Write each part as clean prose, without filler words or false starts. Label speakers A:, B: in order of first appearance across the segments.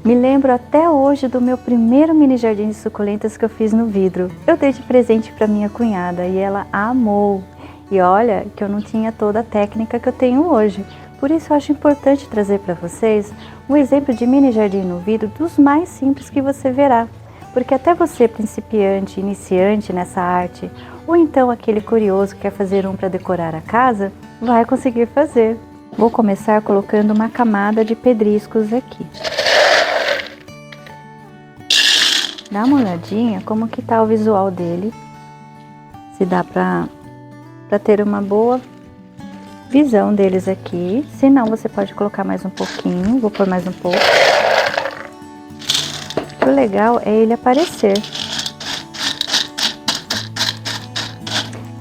A: Me lembro até hoje do meu primeiro mini jardim de suculentas que eu fiz no vidro. Eu dei de presente para minha cunhada e ela amou. E olha que eu não tinha toda a técnica que eu tenho hoje. Por isso eu acho importante trazer para vocês um exemplo de mini jardim no vidro dos mais simples que você verá. Porque até você, principiante, iniciante nessa arte, ou então aquele curioso que quer fazer um para decorar a casa, vai conseguir fazer. Vou começar colocando uma camada de pedriscos aqui. Dá uma olhadinha como que tá o visual dele, se dá pra ter uma boa visão deles aqui. Se não, você pode colocar mais um pouquinho, vou pôr mais um pouco. O legal é ele aparecer.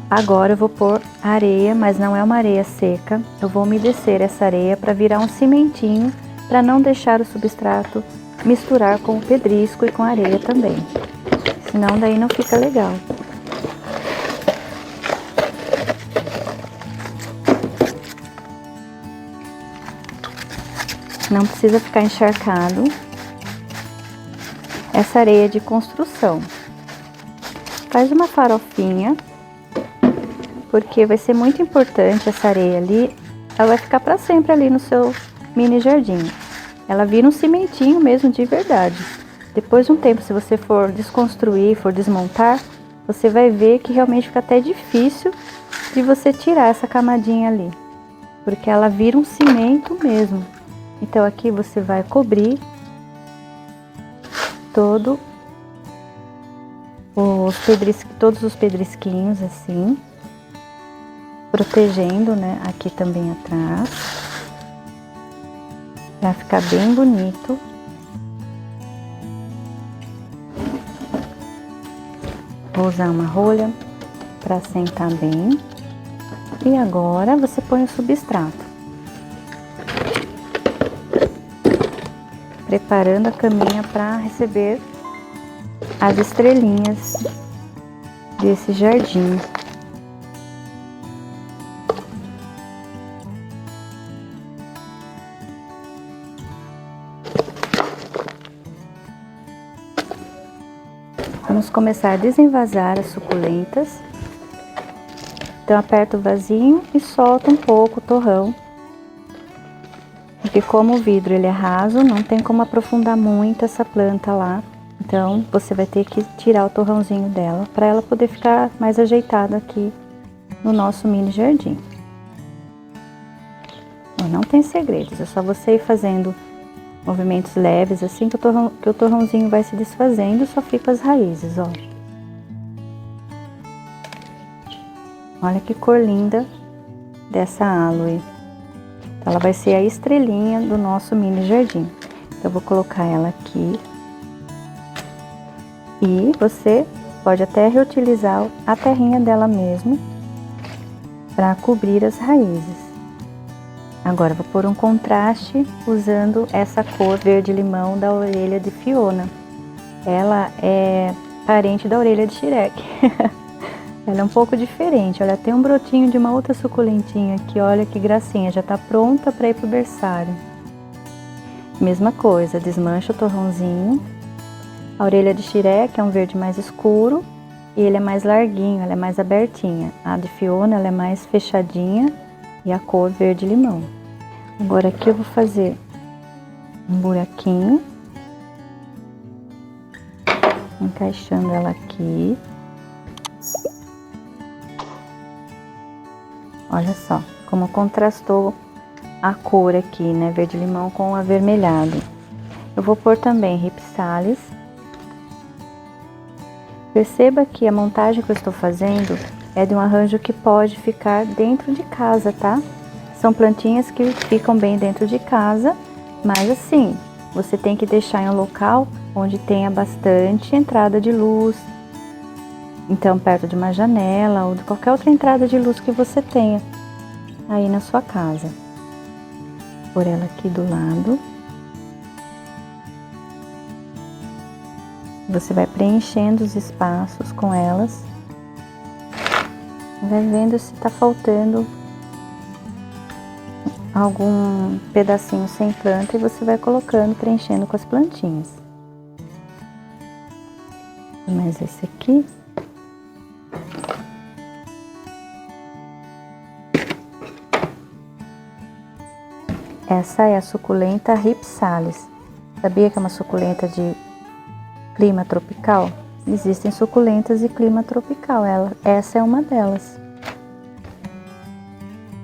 A: Agora eu vou pôr areia, mas não é uma areia seca. Eu vou umedecer essa areia para virar um cimentinho, para não deixar o substrato misturar com o pedrisco e com a areia também. Senão daí não fica legal. Não precisa ficar encharcado. Essa areia de construção. Faz uma farofinha, porque vai ser muito importante essa areia ali. Ela vai ficar para sempre ali no seu mini jardim. Ela vira um cimentinho mesmo de verdade. Depois de um tempo, se você for desconstruir, for desmontar, você vai ver que realmente fica até difícil de você tirar essa camadinha ali. Porque ela vira um cimento mesmo. Então aqui você vai cobrir todos os pedrisquinhos assim, protegendo, né, aqui também atrás. Vai ficar bem bonito. Vou usar uma rolha para assentar bem. E agora você põe o substrato. Preparando a caminha para receber as estrelinhas desse jardim. Vamos começar a desenvasar as suculentas. Então aperta o vasinho e solta um pouco o torrão. Porque como o vidro ele é raso, não tem como aprofundar muito essa planta lá. Então você vai ter que tirar o torrãozinho dela para ela poder ficar mais ajeitada aqui no nosso mini jardim. Não tem segredos, é só você ir fazendo movimentos leves assim que o torrãozinho vai se desfazendo, só fica as raízes, ó. Olha que cor linda dessa aloe. Ela vai ser a estrelinha do nosso mini jardim. Então eu vou colocar ela aqui. E você pode até reutilizar a terrinha dela mesmo para cobrir as raízes. Agora vou pôr um contraste usando essa cor verde-limão da orelha de Fiona. Ela é parente da orelha de Shrek. Ela é um pouco diferente. Olha, tem um brotinho de uma outra suculentinha aqui, olha que gracinha, já tá pronta para ir pro berçário. Mesma coisa, desmancha o torrãozinho. A orelha de Shrek é um verde mais escuro e ele é mais larguinho, ela é mais abertinha. A de Fiona ela é mais fechadinha e a cor verde-limão. Agora aqui eu vou fazer um buraquinho, encaixando ela aqui. Olha só como contrastou a cor aqui, né, verde-limão com o avermelhado. Eu vou pôr também ripsalis. Perceba que a montagem que eu estou fazendo é de um arranjo que pode ficar dentro de casa, tá? São plantinhas que ficam bem dentro de casa, mas assim, você tem que deixar em um local onde tenha bastante entrada de luz. Então, perto de uma janela ou de qualquer outra entrada de luz que você tenha aí na sua casa. Por ela aqui do lado. Você vai preenchendo os espaços com elas. Vai vendo se tá faltando algum pedacinho sem planta e você vai colocando, preenchendo com as plantinhas. Mais esse aqui. Essa é a suculenta Rhipsalis. Sabia que é uma suculenta de clima tropical? Existem suculentas de clima tropical, essa é uma delas.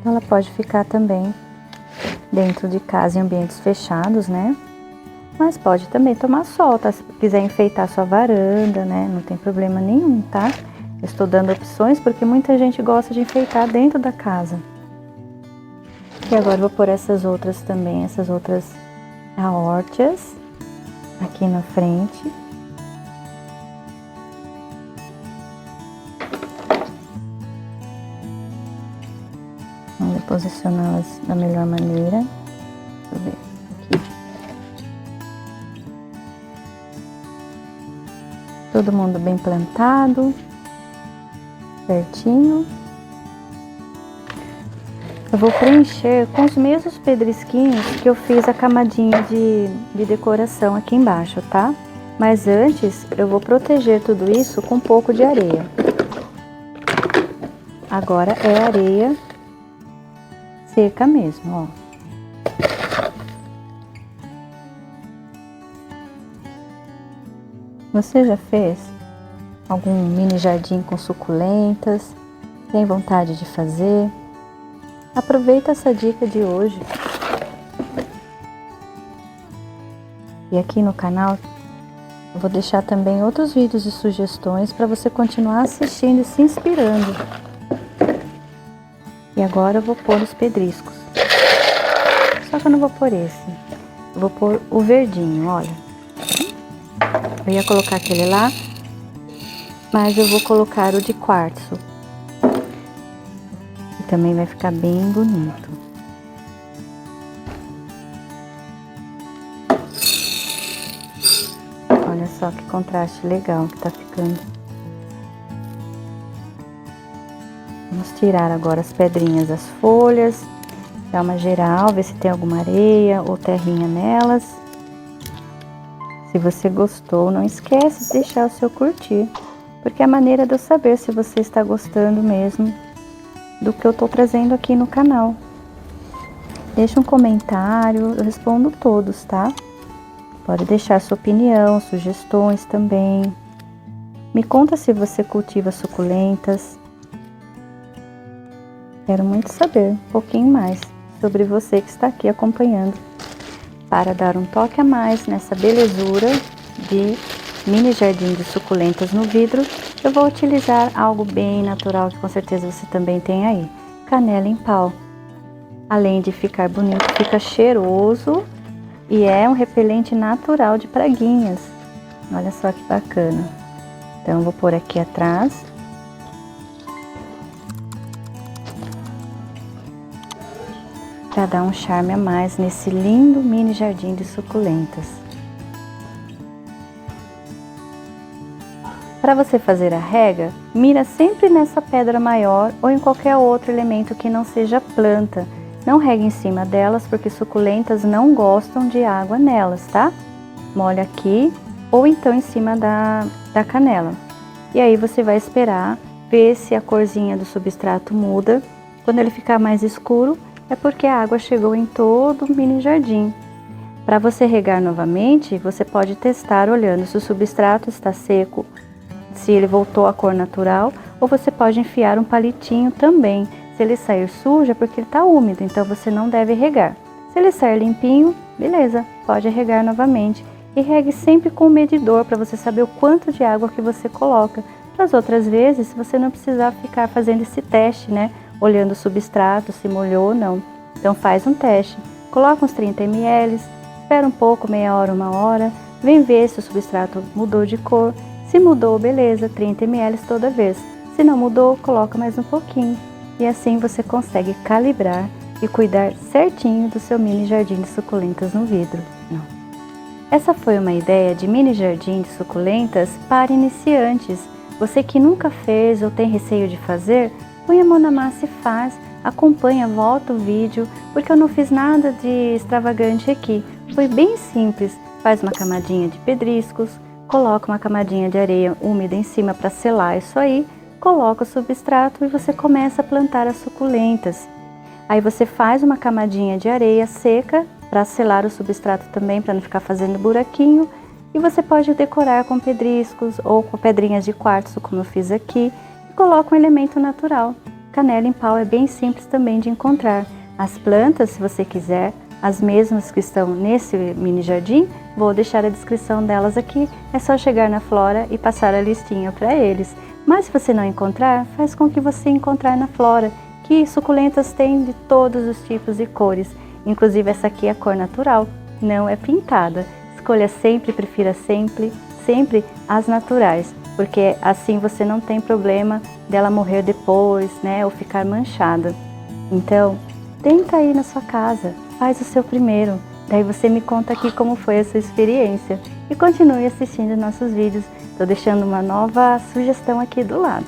A: Então, ela pode ficar também dentro de casa em ambientes fechados, né? Mas pode também tomar sol, tá? Se quiser enfeitar sua varanda, né? Não tem problema nenhum, tá? Eu estou dando opções porque muita gente gosta de enfeitar dentro da casa. E agora eu vou pôr essas outras também, essas outras aórtias aqui na frente. Vamos posicioná-las da melhor maneira. Deixa eu ver aqui. Todo mundo bem plantado, certinho. Eu vou preencher com os mesmos pedrisquinhos que eu fiz a camadinha de decoração aqui embaixo, tá? Mas antes eu vou proteger tudo isso com um pouco de areia. Agora é areia seca mesmo, ó. Você já fez algum mini jardim com suculentas? Tem vontade de fazer? Aproveita essa dica de hoje. E aqui no canal eu vou deixar também outros vídeos e sugestões para você continuar assistindo e se inspirando. E agora eu vou pôr os pedriscos. Só que eu não vou pôr esse. Eu vou pôr o verdinho, olha. Eu ia colocar aquele lá, mas eu vou colocar o de quartzo. Também vai ficar bem bonito. Olha só que contraste legal que tá ficando. Vamos tirar agora as pedrinhas das folhas, dar uma geral, ver se tem alguma areia ou terrinha nelas. Se você gostou, não esquece de deixar o seu curtir, porque é a maneira de eu saber se você está gostando mesmo do que eu tô trazendo aqui no canal. Deixa um comentário, eu respondo todos, tá? Pode deixar sua opinião, sugestões também. Me conta se você cultiva suculentas. Quero muito saber um pouquinho mais sobre você que está aqui acompanhando. Para dar um toque a mais nessa belezura de mini jardim de suculentas no vidro, eu vou utilizar algo bem natural que com certeza você também tem aí, canela em pau. Além de ficar bonito, fica cheiroso e é um repelente natural de praguinhas. Olha só que bacana. Então eu vou pôr aqui atrás. Para dar um charme a mais nesse lindo mini jardim de suculentas. Para você fazer a rega, mira sempre nessa pedra maior ou em qualquer outro elemento que não seja planta. Não regue em cima delas, porque suculentas não gostam de água nelas, tá? Molha aqui ou então em cima da canela. E aí você vai esperar ver se a corzinha do substrato muda. Quando ele ficar mais escuro, é porque a água chegou em todo o mini jardim. Para você regar novamente, você pode testar olhando se o substrato está seco, se ele voltou à cor natural, ou você pode enfiar um palitinho também. Se ele sair sujo é porque ele está úmido, então você não deve regar. Se ele sair limpinho, beleza, pode regar novamente. E regue sempre com o medidor para você saber o quanto de água que você coloca. Para as outras vezes, você não precisar ficar fazendo esse teste, né? Olhando o substrato, se molhou ou não. Então faz um teste, coloca uns 30 ml, espera um pouco, meia hora, uma hora, vem ver se o substrato mudou de cor. Se mudou, beleza, 30 ml toda vez. Se não mudou, coloca mais um pouquinho. E assim você consegue calibrar e cuidar certinho do seu mini jardim de suculentas no vidro. Não. Essa foi uma ideia de mini jardim de suculentas para iniciantes. Você que nunca fez ou tem receio de fazer, põe a mão na massa e faz. acompanha, volta o vídeo, porque eu não fiz nada de extravagante aqui. Foi bem simples. Faz uma camadinha de pedriscos, coloca uma camadinha de areia úmida em cima para selar isso aí, coloca o substrato e você começa a plantar as suculentas. Aí você faz uma camadinha de areia seca para selar o substrato também, para não ficar fazendo buraquinho. E você pode decorar com pedriscos ou com pedrinhas de quartzo, como eu fiz aqui, e coloca um elemento natural. Canela em pau é bem simples também de encontrar. As plantas, se você quiser, as mesmas que estão nesse mini jardim, vou deixar a descrição delas aqui. É só chegar na Flora e passar a listinha para eles. Mas se você não encontrar, faz com que você encontrar na Flora, que suculentas tem de todos os tipos e cores. Inclusive essa aqui é a cor natural, não é pintada. Escolha sempre, prefira sempre as naturais, porque assim você não tem problema dela morrer depois, né, ou ficar manchada. Então, tenta aí na sua casa, faz o seu primeiro, daí você me conta aqui como foi a sua experiência e continue assistindo nossos vídeos. Estou deixando uma nova sugestão aqui do lado.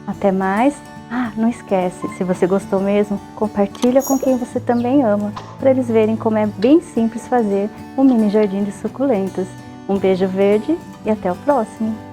A: Até mais! Ah, não esquece, se você gostou mesmo, compartilha com quem você também ama, para eles verem como é bem simples fazer um mini jardim de suculentas. Um beijo verde e até o próximo!